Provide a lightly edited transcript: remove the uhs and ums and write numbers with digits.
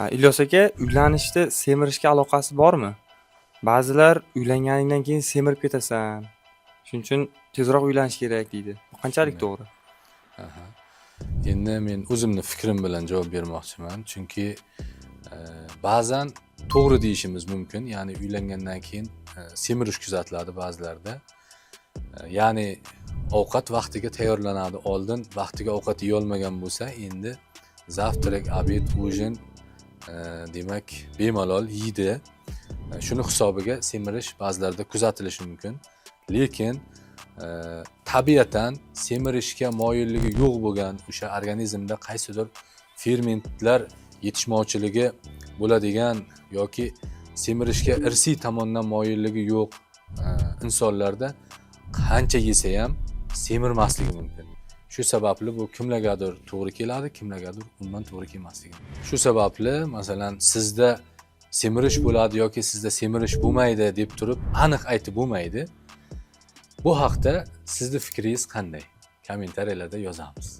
Ilyos aka, uylanishda semirishga aloqasi bormi? Ba'zilar uylanganingdan keyin semirib ketasan. Shuning uchun tezroq uylanish kerak deydi. Bu qanchalik Shunday. to'g'ri? Aha. Endi men o'zimni fikrim bilan javob bermoqchiman. Chunki ba'zan to'g'ri deyishimiz mumkin. Ya'ni uylangandan keyin semirish kuzatiladi ba'zilarda. Ya'ni ovqat vaqtiga tayyorlanadi. Oldin vaqtiga ovqat yeyolmagan bo'lsa, endi zavtrak, obed, ujin demak bemalol yeydi. Shuni hisobiga semirish ba'zilarda kuzatilishi mumkin. Lekin tabiatan semirishga moyilligi yo'q bo'lgan o'sha organizmda qaysidir fermentlar yetishmovchiligi bo'ladigan yoki semirishga irsiy tomondan moyilligi yo'q insonlarda qancha yesa ham semirmasligi mumkin. Shu sababli bu kimlargadir to'g'ri keladi, kimlargadir umuman to'g'ri kelmasligi mumkin. Shu sababli masalan sizda semirish bo'ladi yoki sizda semirish bo'lmaydi deb turib aniq aytib bo'lmaydi. Bu haqda sizning fikringiz qanday? Kommentariyalarda yozamiz.